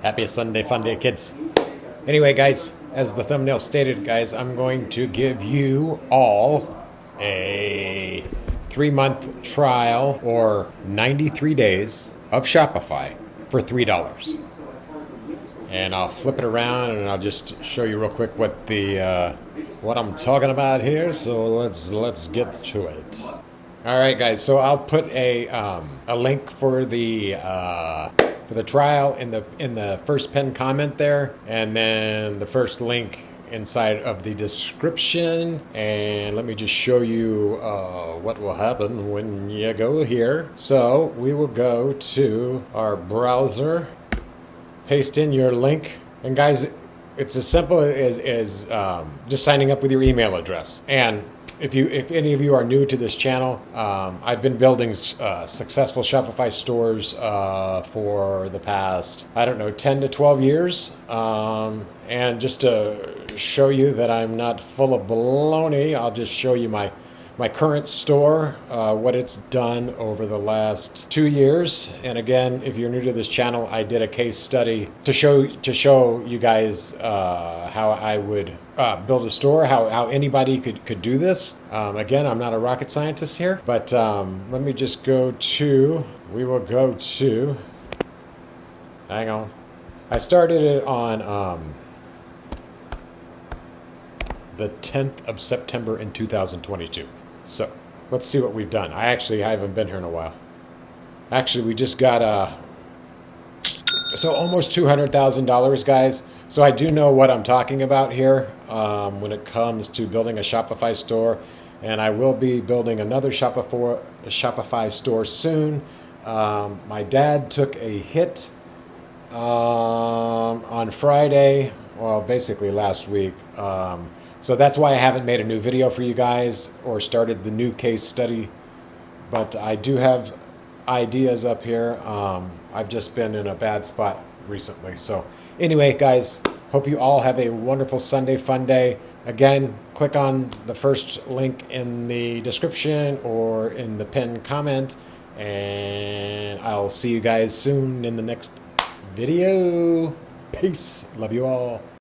Happy Sunday Funday, kids. Anyway, guys, as the thumbnail stated, guys, I'm going to give you all a 3-month trial or 93 days of Shopify for $3. And I'll flip it around and I'll just show you real quick what I'm talking about here. So let's get to it. All right, guys. So I'll put a link for the trial in the first pinned comment there, and then the first link inside of the description. And let me just show you what will happen when you go here. So we will go to our browser, paste in your link, and guys, it's as simple as just signing up with your email address. And if any of you are new to this channel, I've been building successful Shopify stores for the past, 10 to 12 years. And just to show you that I'm not full of baloney, I'll just show you my current store, what it's done over the last 2 years. And again, if you're new to this channel, I did a case study to show you guys how I would build a store, how anybody could do this. Again, I'm not a rocket scientist here, but let me just we will go to, hang on. I started it on the 10th of September in 2022. So let's see what we've done. I haven't been here in a while. Actually, we just got almost $200,000, guys. So I do know what I'm talking about here when it comes to building a Shopify store, and I will be building another Shopify store soon. My dad took a hit on Friday, well, basically last week. So that's why I haven't made a new video for you guys or started the new case study. But I do have ideas up here. I've just been in a bad spot recently. So anyway, guys, hope you all have a wonderful Sunday Funday. Again, click on the first link in the description or in the pinned comment. And I'll see you guys soon in the next video. Peace. Love you all.